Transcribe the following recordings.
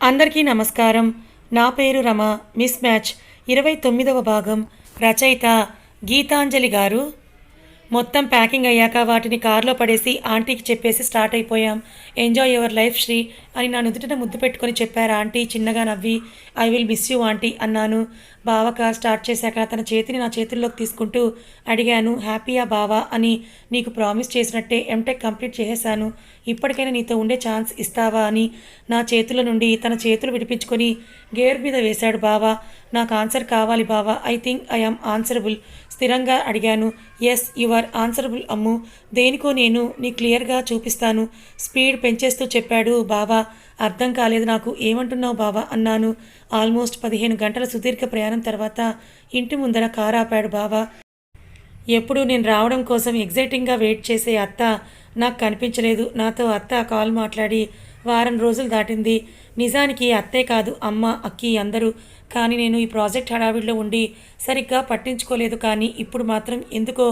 అందరికీ నమస్కారం. నా పేరు రమ. మిస్ మ్యాచ్ 29వ భాగం. రచయిత గీతాంజలి గారు. మొత్తం ప్యాకింగ్ అయ్యాక వాటిని కారులో పడేసి ఆంటీకి చెప్పేసి స్టార్ట్ అయిపోయాం. ఎంజాయ్ యువర్ లైఫ్ శ్రీ అని నా నుదుటిన ముద్దు పెట్టుకొని చెప్పారు ఆంటీ. చిన్నగా నవ్వి I will miss you aunty అన్నాను. బావ కార్ స్టార్ట్ చేశాక తన చేతిని నా చేతుల్లోకి తీసుకుంటూ అడిగాను, హ్యాపీయా బావా అని. నీకు ప్రామిస్ చేసినట్టే ఎంటెక్ కంప్లీట్ చేసేశాను. ఇప్పటికైనా నీతో ఉండే ఛాన్స్ ఇస్తావా అని నా చేతుల నుండి తన చేతులు విడిపించుకొని గేర్ మీద వేశాడు బావా. నాకు ఆన్సర్ కావాలి బావా. I think I am answerable. స్థిరంగా అడిగాను. Yes you are answerable Ammu. దేనికో నేను నీ క్లియర్గా చూపిస్తాను. స్పీడ్ పెంచేస్తూ చెప్పాడు బావా. అర్థం కాలేదు నాకు. ఏమంటున్నావు బావా అన్నాను. ఆల్మోస్ట్ 15 గంటల సుదీర్ఘ ప్రయాణం తర్వాత ఇంటి ముందర కారు ఆపాడు బావా. ఎప్పుడు నేను రావడం కోసం ఎగ్జైటింగ్గా వెయిట్ చేసే అత్త నాకు కనిపించలేదు. నాతో అత్త కాల్ మాట్లాడి వారం రోజులు దాటింది. నిజానికి అత్తే కాదు, అమ్మ, అక్కి అందరూ. కానీ నేను ఈ ప్రాజెక్ట్ హడావిడిలో ఉండి సరిగ్గా పట్టించుకోలేదు. కానీ ఇప్పుడు మాత్రం ఎందుకో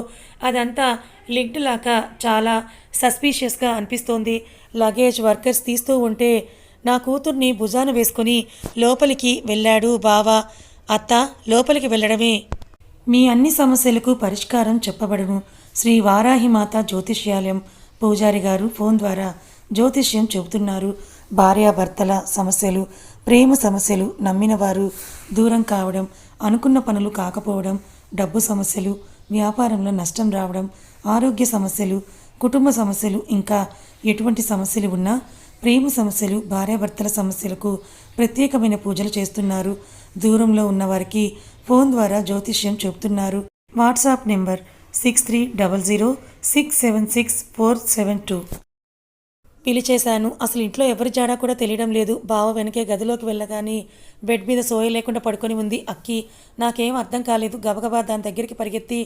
అదంతా లింక్డ్ లాగా చాలా సస్పీషియస్గా అనిపిస్తోంది. లగేజ్ వర్కర్స్ తీస్తూ ఉంటే నా కూతుర్ని భుజాన వేసుకొని లోపలికి వెళ్ళాడు బావా. అత్త, లోపలికి వెళ్ళడమే మీ అన్ని సమస్యలకు పరిష్కారం చెప్పబడును. శ్రీ వారాహిమాత జ్యోతిష్యాలయం పూజారి గారు ఫోన్ ద్వారా జ్యోతిష్యం చెబుతున్నారు. భార్యాభర్తల సమస్యలు, ప్రేమ సమస్యలు, నమ్మిన వారు దూరం కావడం, అనుకున్న పనులు కాకపోవడం, డబ్బు సమస్యలు, వ్యాపారంలో నష్టం రావడం, ఆరోగ్య సమస్యలు, కుటుంబ సమస్యలు, ఇంకా ఎటువంటి సమస్యలు ఉన్నా, ప్రేమ సమస్యలు, భార్యాభర్తల సమస్యలకు ప్రత్యేకమైన పూజలు చేస్తున్నారు. దూరంలో ఉన్నవారికి ఫోన్ ద్వారా జ్యోతిష్యం చెబుతున్నారు. WhatsApp number 6300676472. పిలిచేశాను. అసలు ఇంట్లో ఎవరి జాడా కూడా తెలియడం లేదు. బావ వెనకే గదిలోకి వెళ్ళగానే బెడ్ మీద సోయ లేకుండా పడుకొని ఉంది అక్కి. నాకేం అర్థం కాలేదు. గబగబా దాని దగ్గరికి పరిగెత్తి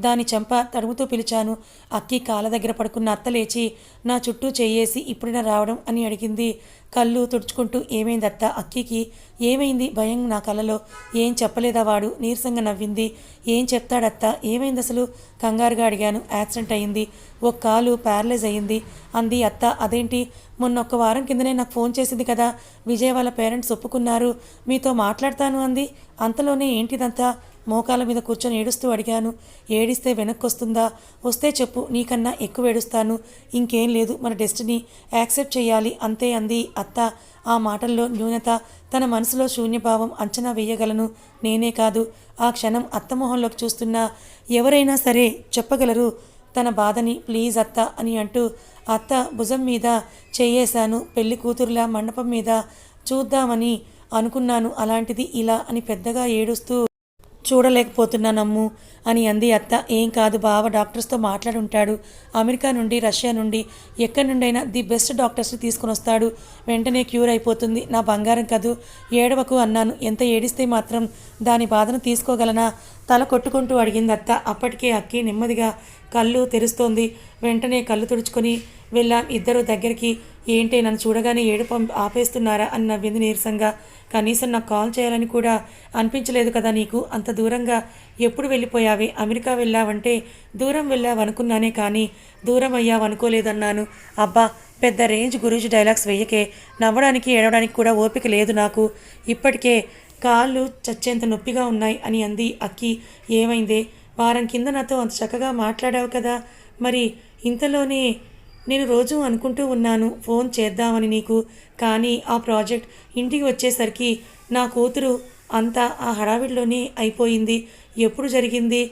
దాని చెంప తడుముతూ పిలిచాను. అక్కి కాళ్ళ దగ్గర పడుకున్న అత్త లేచి నా చుట్టూ చెయ్యేసి ఇప్పుడైనా రావడం అని అడిగింది. కళ్ళు తుడుచుకుంటూ ఏమైంది అత్త? అక్కికి ఏమైంది? భయం నా కళ్ళలో. ఏం చెప్పలేదా వాడు? నీరసంగా నవ్వింది. ఏం చెప్తాడత్త? ఏమైంది అసలు? కంగారుగా అడిగాను. యాక్సిడెంట్ అయింది, ఒక కాలు ప్యారలైజ్ అయ్యింది అంది అత్త. అదేంటి? మొన్న ఒక్క వారం కిందనే నాకు ఫోన్ చేసింది కదా. విజయ్ వాళ్ళ పేరెంట్స్ ఒప్పుకున్నారు, మీతో మాట్లాడతాను అంది. అంతలోనే ఏంటిదంతా? మోకాల మీద కూర్చొని ఏడుస్తూ అడిగాను. ఏడిస్తే వెనక్కి వస్తుందా? వస్తే చెప్పు, నీకన్నా ఎక్కువ ఏడుస్తాను. ఇంకేం లేదు, మన డెస్టినీ యాక్సెప్ట్ చేయాలి అంతే అంది అత్త. ఆ మాటల్లో న్యూనత, తన మనసులో శూన్యభావం అంచనా వేయగలను నేనే కాదు. ఆ క్షణం అత్తమోహంలోకి చూస్తున్నా ఎవరైనా సరే చెప్పగలరు తన బాధని. ప్లీజ్ అత్త అని అంటూ అత్త భుజం మీద చేయేశాను. పెళ్లి కూతురులా మండపం మీద చూద్దామని అనుకున్నాను, అలాంటిది ఇలా అని పెద్దగా ఏడుస్తూ చూడలేకపోతున్నానమ్ము అని అంది అత్త. ఏం కాదు బావ డాక్టర్స్తో మాట్లాడుంటాడు. అమెరికా నుండి, రష్యా నుండి, ఎక్కడి నుండైనా ది బెస్ట్ డాక్టర్స్ని తీసుకుని వస్తాడు. వెంటనే క్యూర్ అయిపోతుంది. నా బంగారం కదూ, ఏడవకు అన్నాను. ఎంత ఏడిస్తే మాత్రం దాని బాధను తీసుకోగలనా? తల కొట్టుకుంటూ అడిగింది అత్త. అప్పటికే అక్కి నెమ్మదిగా కళ్ళు తెరుస్తోంది. వెంటనే కళ్ళు తుడుచుకొని వెళ్ళాం ఇద్దరు దగ్గరికి. ఏంటే నన్ను చూడగానే ఏడుపు ఆపేస్తున్నారా అని నవ్వింది నీరసంగా. కనీసం నాకు కాల్ చేయాలని కూడా అనిపించలేదు కదా నీకు? అంత దూరంగా ఎప్పుడు వెళ్ళిపోయావే? అమెరికా వెళ్ళావంటే దూరం వెళ్ళావనుకున్నానే కానీ దూరం అయ్యావనుకోలేదన్నాను. అబ్బా, పెద్ద రేంజ్ గురూజీ డైలాగ్స్ వెయ్యకే. నవ్వడానికి ఏడవడానికి కూడా ఓపిక లేదు నాకు. ఇప్పటికే కాళ్ళు చచ్చేంత నొప్పిగా ఉన్నాయి అని అంది అక్కి. ఏమైందే? వారం కింద నాతో అంత చక్కగా మాట్లాడావు కదా, మరి ఇంతలోనే? నేను రోజు అనుకుంటూ ఉన్నాను ఫోన్ చేద్దామని నీకు. కానీ ఆ ప్రాజెక్ట్ ఇంటికి వచ్చేసరికి నా కూతురు అంతా ఆ హడావిడిలోనే అయిపోయింది. ఎప్పుడు జరిగింది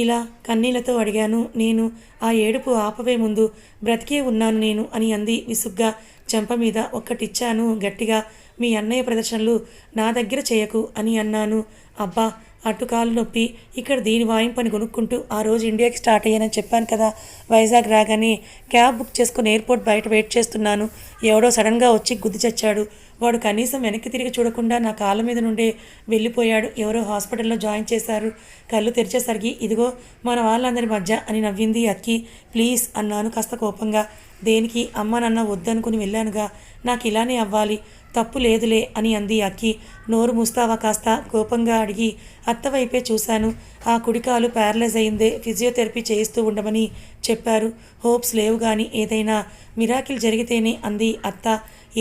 ఇలా? కన్నీళ్లతో అడిగాను నేను. ఆ ఏడుపు ఆపవే, ముందు బ్రతికే ఉన్నాను నేను అని అంది విసుగ్గా. చెంప మీద ఒక్కటిచ్చాను గట్టిగా. మీ అన్నయ్య ప్రదర్శనలు నా దగ్గర చేయకు అని అన్నాను. అబ్బా, అటుకాలు నొప్పి, ఇక్కడ దీని వాయింపని కొనుక్కుంటూ ఆ రోజు ఇండియాకి స్టార్ట్ అయ్యానని చెప్పాను కదా. వైజాగ్ రాగానే క్యాబ్ బుక్ చేసుకుని ఎయిర్పోర్ట్ బయట వెయిట్ చేస్తున్నాను. ఎవడో సడన్గా వచ్చి గుద్ది చచ్చాడు. వాడు కనీసం వెనక్కి తిరిగి చూడకుండా నా కాళ్ళ మీద నుండే వెళ్ళిపోయాడు. ఎవరో హాస్పిటల్లో జాయిన్ చేశారు. కళ్ళు తెరిచేసరికి ఇదిగో మన వాళ్ళందరి మధ్య అని నవ్వింది అక్కి. ప్లీజ్ అన్నాను కాస్త కోపంగా. దేనికి? అమ్మ నాన్న వద్దనుకుని వెళ్ళానుగా, నాకు ఇలానే అవ్వాలి. తప్పు లేదులే అని అంది అక్కి. నోరు మూస్తావా కాస్త కోపంగా అడిగి అత్తవైపే చూశాను. ఆ కుడికాలు ప్యారలైజ్ అయిందే, ఫిజియోథెరపీ చేయిస్తూ ఉండమని చెప్పారు. హోప్స్ లేవు కానీ ఏదైనా మిరాకిల్ జరిగితేనే అంది అత్త.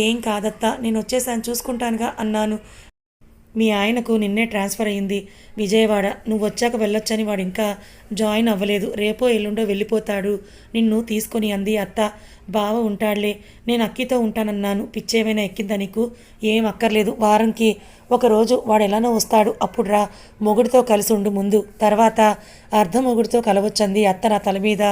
ఏం కాదత్తా, నేను వచ్చేసాను, చూసుకుంటానుగా అన్నాను. మీ ఆయనకు నిన్నే ట్రాన్స్ఫర్ అయ్యింది విజయవాడ. నువ్వు వచ్చాక వెళ్ళొచ్చని వాడు ఇంకా జాయిన్ అవ్వలేదు. రేపో ఎల్లుండో వెళ్ళిపోతాడు నిన్ను తీసుకొని అంది అత్త. బావ ఉంటాడులే, నేను అక్కితో ఉంటానన్నాను. పిచ్చేమైనా ఎక్కిందా నీకు? ఏం అక్కర్లేదు, వారంకి ఒకరోజు వాడు ఎలానో వస్తాడు, అప్పుడు రా. మొగుడితో కలిసి ఉండు ముందు, తర్వాత అర్ధ మొగుడితో కలవచ్చంది అత్త నా తల మీద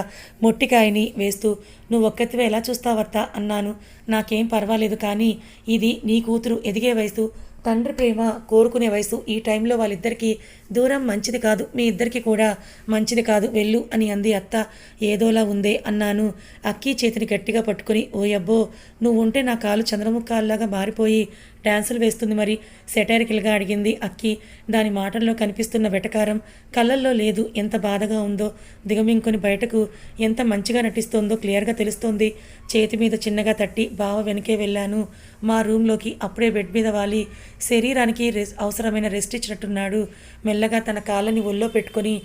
మొట్టికాయని వేస్తూ. నువ్వు ఒక్కతివే ఎలా చూస్తావత్తా అన్నాను. నాకేం పర్వాలేదు, కానీ ఇది నీ కూతురు ఎదిగే వయసు, తండ్రి ప్రేమ కోరుకునే వయసు. ఈ టైంలో వాళ్ళిద్దరికీ దూరం మంచిది కాదు, మీ ఇద్దరికి కూడా మంచిది కాదు, వెళ్ళు అని అంది అత్త. ఏదోలా ఉందే అన్నాను అక్కీ చేతిని గట్టిగా పట్టుకుని. ఓయబ్బో, నువ్వు ఉంటే నా కాలు చంద్రముఖాల్లాగా మారిపోయి డ్యాన్సులు వేస్తుంది మరి, సెటైరికల్గా అడిగింది అక్కి. దాని మాటల్లో కనిపిస్తున్న వెటకారం కళ్ళల్లో లేదు. ఎంత బాధగా ఉందో, దిగమింకొని బయటకు ఎంత మంచిగా నటిస్తోందో క్లియర్గా తెలుస్తోంది. చేతి మీద చిన్నగా తట్టి బావ వెనకే వెళ్ళాను మా రూమ్లోకి. అప్పుడే బెడ్ మీద వాలి శరీరానికి అవసరమైన రెస్ట్ ఇచ్చినట్టున్నాడు. మెల్లగా తన కాళ్ళని ఒళ్ళో పెట్టుకొని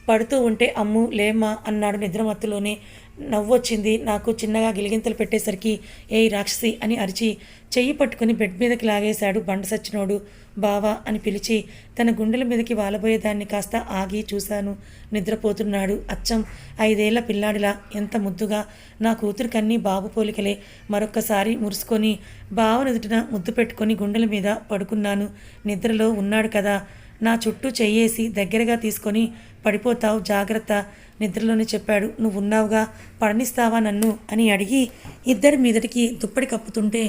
పడుతూ ఉంటే అమ్ము లేమ్మా అన్నాడు నిద్రమత్తులోనే. నవ్వొచ్చింది నాకు. చిన్నగా గిలిగింతలు పెట్టేసరికి ఏయ్ రాక్షసి అని అరిచి చెయ్యి పట్టుకుని బెడ్ మీదకి లాగేశాడు బండ సచ్చినోడు. బావా అని పిలిచి తన గుండెల మీదకి వాలబోయేదాన్ని కాస్త ఆగి చూశాను. నిద్రపోతున్నాడు. అచ్చం 5 ఏళ్ల పిల్లాడిలా, ఎంత ముద్దుగా. నా కూతురికన్నీ బాబు పోలికలే. మరొక్కసారి మురుసుకొని బావ నుదుటిన ముద్దు పెట్టుకొని గుండెల మీద పడుకున్నాను. నిద్రలో ఉన్నాడు కదా. నా చుట్టూ చెయ్యేసి దగ్గరగా తీసుకొని పడిపోతావు, జాగ్రత్త, నిద్రలోనే చెప్పాడు. నువ్వు ఉన్నావుగా, పడనిస్తావా నన్ను అని అడిగి ఇద్దరి మీదటికి దుప్పటి కప్పుతుంటే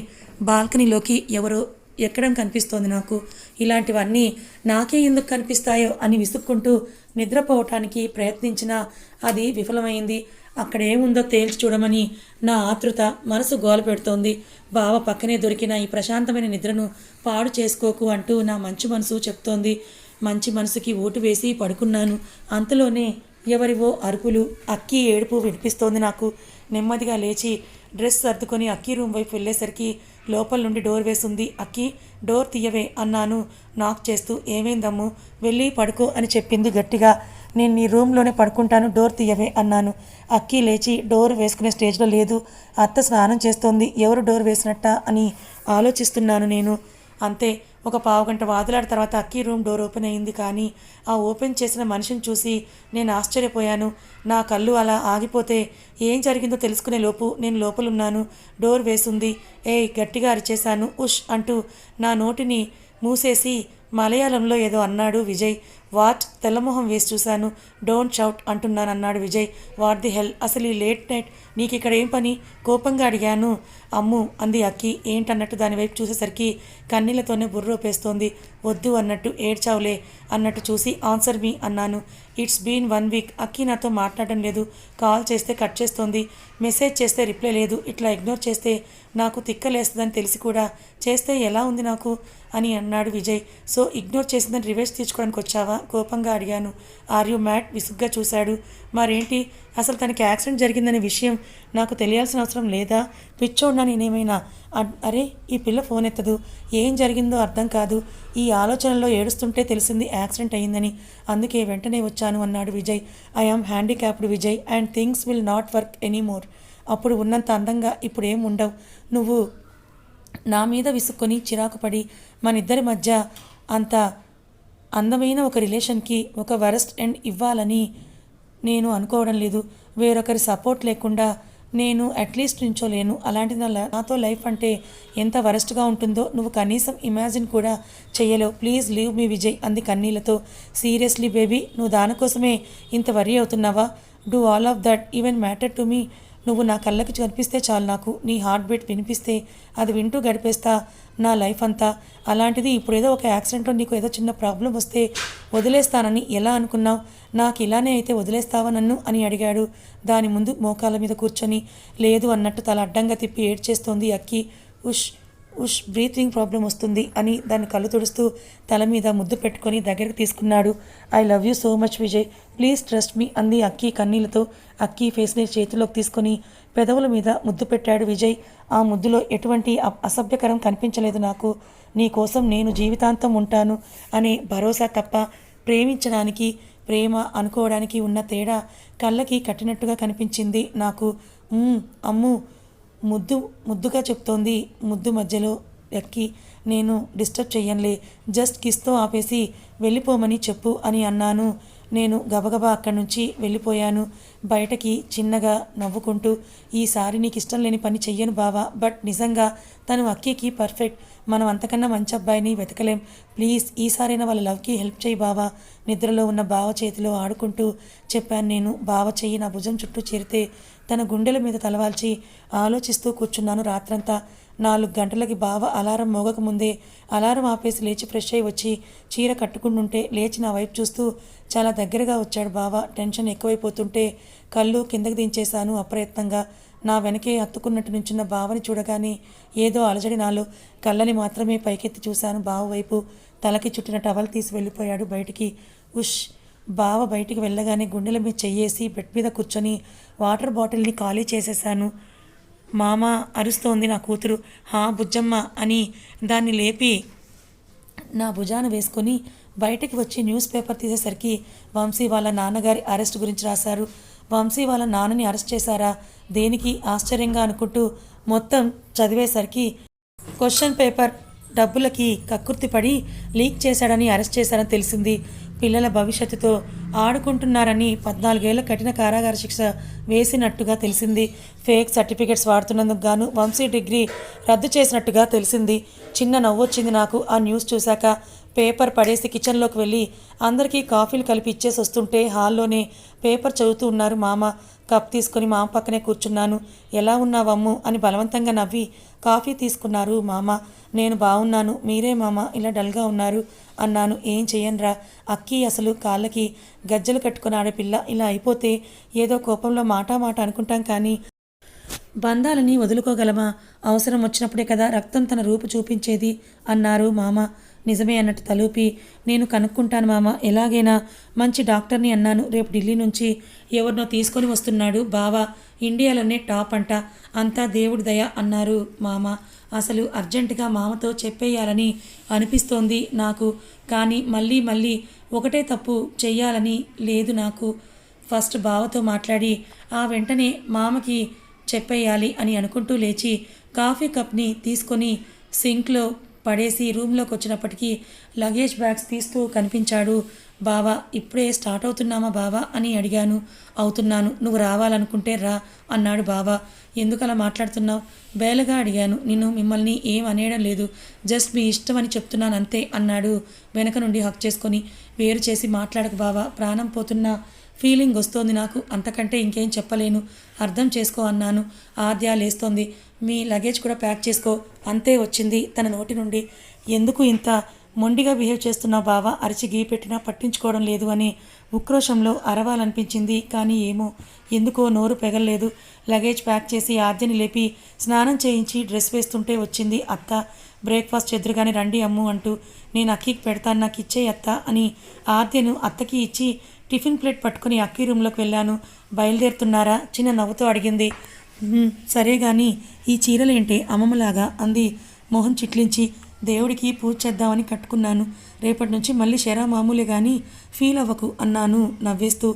బాల్కనీలోకి ఎవరో ఎక్కడం కనిపిస్తోంది నాకు. ఇలాంటివన్నీ నాకే ఎందుకు కనిపిస్తాయో అని విసుక్కుంటూ నిద్రపోవటానికి ప్రయత్నించినా అది విఫలమైంది. అక్కడ ఏముందో తేల్చి చూడమని నా ఆతృత మనసు గోల పెడుతోంది. బావ పక్కనే దొరికిన ఈ ప్రశాంతమైన నిద్రను పాడు చేసుకోకు అంటూ నా మంచి మనసు చెప్తోంది. మంచి మనసుకి ఓటు వేసి పడుకున్నాను. అంతలోనే ఎవరివో అరుపులు, అక్కీ ఏడుపు వినిపిస్తోంది నాకు. నెమ్మదిగా లేచి డ్రెస్ సర్దుకొని అక్కీ రూమ్ వైపు వెళ్ళేసరికి లోపల నుండి డోర్ వేసింది. అక్కీ, డోర్ తీయవే అన్నాను నాక్ చేస్తూ. ఏమైందమ్ము, వెళ్ళి పడుకో అని చెప్పింది గట్టిగా. నేను నీ రూమ్లోనే పడుకుంటాను, డోర్ తీయవే అన్నాను. అక్కీ లేచి డోర్ వేసుకునే స్టేజ్లో లేదు. అత్త స్నానం చేస్తోంది. ఎవరు డోర్ వేసినట్ట అని ఆలోచిస్తున్నాను నేను. అంతే, ఒక పావుగంట వాదులాడిన తర్వాత అక్కీ రూమ్ డోర్ ఓపెన్ అయింది. కానీ ఆ ఓపెన్ చేసిన మనిషిని చూసి నేను ఆశ్చర్యపోయాను. నా కళ్ళు అలా ఆగిపోతే ఏం జరిగిందో తెలుసుకునే లోపు నేను లోపలున్నాను. డోర్ వేసుంది. ఏయ్ గట్టిగా అరిచేశాను. ఉష్ అంటూ నా నోటిని మూసేసి మలయాళంలో ఏదో అన్నాడు విజయ్. వాట్? తెల్లమొహం వేసి చూశాను. డోంట్ షౌట్ అంటున్నానన్నాడు విజయ్. వాట్ ది హెల్, అసలు ఈ లేట్ నైట్ నీకు ఇక్కడ ఏం పని? కోపంగా అడిగాను. అమ్ము అంది అక్కి. ఏంటన్నట్టు దానివైపు చూసేసరికి కన్నీళ్లతోనే బుర్రోపేస్తోంది. వద్దు అన్నట్టు, ఏడ్చావులే అన్నట్టు చూసి ఆన్సర్ మీ అన్నాను. It's been 1 week. అక్కి నాతో మాట్లాడడం లేదు. కాల్ చేస్తే కట్ చేస్తోంది, మెసేజ్ చేస్తే రిప్లై లేదు. ఇట్లా ఇగ్నోర్ చేస్తే నాకు తిక్కలేస్తుందని తెలిసి కూడా చేస్తే ఎలా ఉంది నాకు అని అన్నాడు విజయ్. సో ఇగ్నోర్ చేసిందని రివెంజ్ తీర్చుకోవడానికి వచ్చావా? కోపంగా అడిగాను. Are you mad? విసుగ్గా చూశాడు. మరేంటి, అసలు తనకి యాక్సిడెంట్ జరిగిందనే విషయం నాకు తెలియాల్సిన అవసరం లేదా? పిచ్చోడ్నా నేనేమైనా? అరే, ఈ పిల్ల ఫోన్ ఎత్తదు, ఏం జరిగిందో అర్థం కాదు. ఈ ఆలోచనలో ఏడుస్తుంటే తెలిసింది యాక్సిడెంట్ అయ్యిందని. అందుకే వెంటనే వచ్చాను అన్నాడు Vijay. I am handicapped Vijay and things will not work anymore. అప్పుడు ఉన్నంత అందంగా ఇప్పుడు ఏం ఉండవు. నువ్వు నా మీద విసుక్కొని చిరాకుపడి మనిద్దరి మధ్య అంత అందమైన ఒక రిలేషన్కి ఒక వరస్ట్ ఎండ్ ఇవ్వాలని నేను అనుకోవడం లేదు. వేరొకరి సపోర్ట్ లేకుండా నేను అట్లీస్ట్ నించోలేను. అలాంటిది నాతో లైఫ్ అంటే ఎంత వరస్ట్గా ఉంటుందో నువ్వు కనీసం ఇమాజిన్ కూడా చెయ్యలేవు. ప్లీజ్ లీవ్ మీ విజయ్ అంది కన్నీళ్లతో. సీరియస్లీ బేబీ, నువ్వు దానికోసమే ఇంత వరీ అవుతున్నావా? Do all of that even matter to me? నువ్వు నా కళ్ళకి కనిపిస్తే చాలు, నాకు నీ హార్ట్ బీట్ వినిపిస్తే అది వింటూ గడిపేస్తా నా లైఫ్ అంతా. అలాంటిది ఇప్పుడేదో ఒక యాక్సిడెంట్లో నీకు ఏదో చిన్న ప్రాబ్లం వస్తే వదిలేస్తానని ఎలా అనుకున్నావు? నాకు ఇలానే అయితే వదిలేస్తావా నన్ను అని అడిగాడు. దాని ముందు మోకాళ్ళ మీద కూర్చొని లేదు అన్నట్టు తల అడ్డంగా తిప్పి ఏడ్చేస్తోంది అక్కి. ఉష్ బ్రీతింగ్ ప్రాబ్లం వస్తుంది అని దాన్ని కళ్ళు తుడుస్తూ తల మీద ముద్దు పెట్టుకొని దగ్గరికి తీసుకున్నాడు. I love you so much Vijay, please trust me అంది అక్కి కన్నీళ్లతో. అక్కి ఫేస్ని చేతిలోకి తీసుకొని పెదవుల మీద ముద్దు పెట్టాడు విజయ్. ఆ ముద్దులో ఎటువంటి అసభ్యకరం కనిపించలేదు నాకు. నీ కోసం నేను జీవితాంతం ఉంటాను అనే భరోసా తప్ప ప్రేమించడానికి, ప్రేమ అనుకోవడానికి ఉన్న తేడా కళ్ళకి కట్టినట్టుగా కనిపించింది నాకు. అమ్ము ముద్దు ముద్దుగా చెప్తోంది. ముద్దు మధ్యలో ఎక్కి నేను డిస్టర్బ్ చెయ్యనులే, జస్ట్ కిస్తో ఆపేసి వెళ్ళిపోమని చెప్పు అని అన్నాను. నేను గబగబా అక్కడి నుంచి వెళ్ళిపోయాను. బయటకి చిన్నగా నవ్వుకుంటూ, ఈసారి నీకు ఇష్టం లేని పని చెయ్యను బావా, బట్ నిజంగా తను అక్కీకి పర్ఫెక్ట్. మనం అంతకన్నా మంచి అబ్బాయిని వెతకలేం. ప్లీజ్ ఈసారైనా వాళ్ళ లవ్కి హెల్ప్ చేయి బావా. నిద్రలో ఉన్న బావ చేతిలో ఆడుకుంటూ చెప్పాను నేను. బావ చెయ్యి నా భుజం చుట్టూ చేరితే తన గుండెల మీద తలవాల్చి ఆలోచిస్తూ కూర్చున్నాను రాత్రంతా. 4 గంటలకి బావ అలారం మోగకముందే అలారం ఆపేసి లేచి ఫ్రెష్ అయి వచ్చి చీర కట్టుకుంటుంటే లేచి నా వైపు చూస్తూ చాలా దగ్గరగా వచ్చాడు బావ. టెన్షన్ ఎక్కువైపోతుంటే కళ్ళు కిందకి దించేశాను అప్రయత్నంగా. నా వెనకే హత్తుకున్నట్టు నుంచున్న బావని చూడగానే ఏదో అలజడి నాలో. కళ్ళని మాత్రమే పైకెత్తి చూశాను బావ వైపు. తలకి చుట్టిన టవల్ తీసి వెళ్ళిపోయాడు బయటికి. ఉష్! బావ బయటికి వెళ్ళగానే గుండెల మీద చెయ్యేసి బెడ్ మీద కూర్చొని వాటర్ బాటిల్ని ఖాళీ చేసేశాను. మామ అరుస్తోంది నా కూతురు. హా బుజ్జమ్మ అని దాన్ని లేపి నా భుజాన వేసుకొని బయటికి వచ్చి న్యూస్ పేపర్ తీసేసరికి వంశీ వాళ్ళ నాన్నగారి అరెస్ట్ గురించి రాశారు. వంశీ వాళ్ళ నాన్నని అరెస్ట్ చేశారా, దేనికి ఆశ్చర్యంగా అనుకుంటూ మొత్తం చదివేసరికి క్వశ్చన్ పేపర్ డబ్బులకి కక్కుర్తిపడి లీక్ చేశాడని అరెస్ట్ చేశారని తెలిసింది. పిల్లల భవిష్యత్తుతో ఆడుకుంటున్నారని 14 ఏళ్ల కఠిన కారాగార శిక్ష వేసినట్టుగా తెలిసింది. ఫేక్ సర్టిఫికెట్స్ వాడుతున్నందుకు గాను వంశీ డిగ్రీ రద్దు చేసినట్టుగా తెలిసింది. చిన్న నవ్వొచ్చింది నాకు ఆ న్యూస్ చూశాక. పేపర్ పడేసి కిచెన్లోకి వెళ్ళి అందరికీ కాఫీలు కలిపి ఇచ్చేసి వస్తుంటే హాల్లోనే పేపర్ చదువుతూ ఉన్నారు మామ. కప్ తీసుకొని మామ పక్కనే కూర్చున్నాను. ఎలా ఉన్నావమ్ము అని బలవంతంగా నవ్వి కాఫీ తీసుకున్నారు మామ. నేను బాగున్నాను, మీరే మామ ఇలా డల్గా ఉన్నారు అన్నాను. ఏం చెయ్యనురా అక్కీ, అసలు కాళ్ళకి గజ్జలు కట్టుకుని ఆడపిల్ల. ఇలా అయిపోతే ఏదో కోపంలో మాట అనుకుంటాం కానీ బంధాలని వదులుకోగలమా? అవసరం వచ్చినప్పుడే కదా రక్తం తన రూపు చూపించేది అన్నారు మామ. నిజమే అన్నట్టు తలూపి, నేను కనుక్కుంటాను మామ, ఎలాగైనా మంచి డాక్టర్ని అన్నాను. రేపు ఢిల్లీ నుంచి ఎవరినో తీసుకొని వస్తున్నాడు బావ, ఇండియాలోనే టాప్ అంట, అంతా దేవుడి దయ అన్నారు మామ. అసలు అర్జెంటుగా మామతో చెప్పేయాలని అనిపిస్తోంది నాకు, కానీ మళ్ళీ ఒకటే తప్పు చెయ్యాలని లేదు నాకు. ఫస్ట్ బావతో మాట్లాడి ఆ వెంటనే మామకి చెప్పేయాలి అని అనుకుంటూ లేచి కాఫీ కప్ని తీసుకొని సింక్లో పడేసి రూమ్లోకి వచ్చినప్పటికీ లగేజ్ బ్యాగ్స్ తీస్తూ కనిపించాడు బావ. ఇప్పుడే స్టార్ట్ అవుతున్నామా బావా అని అడిగాను. అవుతున్నాను, నువ్వు రావాలనుకుంటే రా అన్నాడు బావ. ఎందుకలా మాట్లాడుతున్నావు బేలగా అడిగాను. నిన్ను మిమ్మల్ని ఏం అనేయడం లేదు, జస్ట్ మీ ఇష్టం అని చెప్తున్నాను అంతే అన్నాడు వెనక నుండి హక్ చేసుకొని. వేరు చేసి మాట్లాడకు బావ, ప్రాణం పోతున్న ఫీలింగ్ వస్తోంది నాకు, అంతకంటే ఇంకేం చెప్పలేను, అర్థం చేసుకో అన్నాను. ఆద్య లేస్తోంది. మీ లగేజ్ కూడా ప్యాక్ చేసుకో అంతే వచ్చింది తన నోటి నుండి. ఎందుకు ఇంత మొండిగా బిహేవ్ చేస్తున్నావు బావా, అరిచి గీ పెట్టినా పట్టించుకోవడం లేదు అని ఉక్రోషంలో అరవాలనిపించింది. కానీ ఏమో ఎందుకో నోరు పెగల్లేదు. లగేజ్ ప్యాక్ చేసి ఆద్యని లేపి స్నానం చేయించి డ్రెస్ వేస్తుంటే వచ్చింది అత్త. బ్రేక్ఫాస్ట్ చెదురుగానే రండి అమ్ము అంటూ. నేను అక్కీకి పెడతాను, నాకు ఇచ్చే అత్త అని ఆద్యను అత్తకి ఇచ్చి టిఫిన్ ప్లేట్ పట్టుకుని అక్కీ రూమ్లోకి వెళ్ళాను. బయలుదేరుతున్నారా చిన్న నవ్వుతో అడిగింది. సరే కానీ ఈ చీరలేంటి అమ్మమ్మలాగా అంది మొహం చిట్లించి. దేవుడికి పూజ చేద్దామని కట్టుకున్నాను, రేపటి నుంచి మళ్ళీ షెరా మామూలే కానీ ఫీల్ అవ్వకు అన్నాను నవ్వేస్తూ.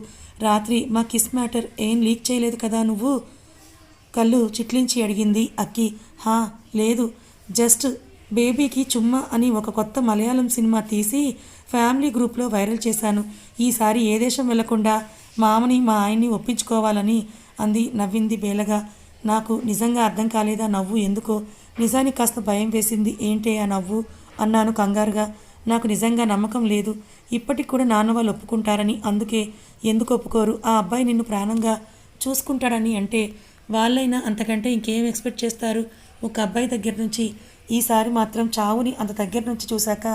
రాత్రి మా కిస్ మ్యాటర్ ఏం లీక్ చేయలేదు కదా నువ్వు? కళ్ళు చిట్లించి అడిగింది అక్కి. హా లేదు, జస్ట్ బేబీకి చుమ్మా అని ఒక కొత్త మలయాళం సినిమా తీసి ఫ్యామిలీ గ్రూప్లో వైరల్ చేశాను. ఈసారి ఏ దేశం వెళ్లకుండా మామని మా ఆయన్ని ఒప్పించుకోవాలని అంది నవ్వింది బేలగా. నాకు నిజంగా అర్థం కాలేదా నవ్వు ఎందుకో? నిజానికి కాస్త భయం వేసింది. ఏంటే ఆ నవ్వు అన్నాను కంగారుగా. నాకు నిజంగా నమ్మకం లేదు ఇప్పటికి కూడా నాన్న వాళ్ళు ఒప్పుకుంటారని. అందుకే. ఎందుకు ఒప్పుకోరు? ఆ అబ్బాయి నిన్ను ప్రాణంగా చూసుకుంటాడని అంటే వాళ్ళైనా అంతకంటే ఇంకేం ఎక్స్పెక్ట్ చేస్తారు ఒక అబ్బాయి దగ్గర నుంచి? ఈసారి మాత్రం చావుని అంత దగ్గర నుంచి చూశాక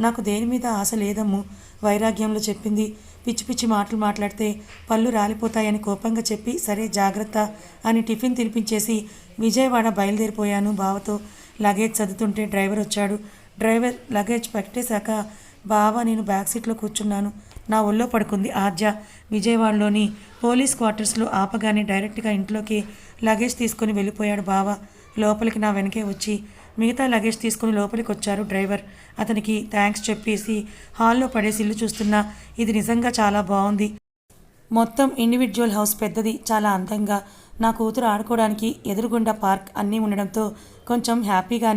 నాకు దేని మీద ఆశ లేదమ్ము వైరాగ్యంలో చెప్పింది. పిచ్చి పిచ్చి మాటలు మాట్లాడితే పళ్ళు రాలిపోతాయని కోపంగా చెప్పి సరే జాగ్రత్త అని టిఫిన్ తినిపించేసి విజయవాడ బయలుదేరిపోయాను బావతో. లగేజ్ చదువుతుంటే డ్రైవర్ వచ్చాడు. డ్రైవర్ లగేజ్ పెట్టేశాక బావ నేను బ్యాక్ సీట్లో కూర్చున్నాను. నా ఒళ్ళో పడుకుంది ఆద్య. విజయవాడలోని పోలీస్ క్వార్టర్స్లో ఆపగానే డైరెక్ట్గా ఇంట్లోకి లగేజ్ తీసుకొని వెళ్ళిపోయాడు బావ. లోపలికి నా వెనకే వచ్చి మిగతా లగేజ్ తీసుకుని లోపలికి వచ్చారు డ్రైవర్. అతనికి థ్యాంక్స్ చెప్పేసి హాల్లో పడేసి ఇల్లు చూస్తున్నా. ఇది నిజంగా చాలా బాగుంది. మొత్తం ఇండివిజువల్ హౌస్, పెద్దది, చాలా అందంగా నా కూతురు ఆడుకోవడానికి ఎదురుగుండా పార్క్ అన్నీ ఉండడంతో కొంచెం హ్యాపీగా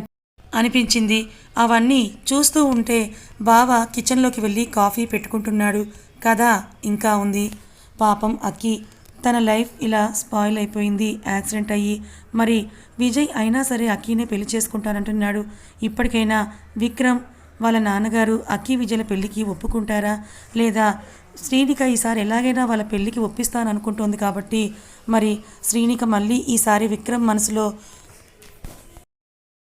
అనిపించింది. అవన్నీ చూస్తూ ఉంటే బావ కిచెన్లోకి వెళ్ళి కాఫీ పెట్టుకుంటున్నాడు. కథ ఇంకా ఉంది. పాపం అక్కి తన లైఫ్ ఇలా స్పాయిల్ అయిపోయింది యాక్సిడెంట్ అయ్యి. మరి విజయ్ అయినా సరే అక్కీనే పెళ్లి చేసుకుంటానంటున్నాడు. ఇప్పటికైనా విక్రమ్ వాళ్ళ నాన్నగారు అక్కి విజయ్ల పెళ్ళికి ఒప్పుకుంటారా, లేదా శ్రీనిక ఈసారి ఎలాగైనా వాళ్ళ పెళ్ళికి ఒప్పిస్తాననుకుంటోంది కాబట్టి మరి శ్రీనిక మళ్ళీ ఈసారి విక్రమ్ మనసులో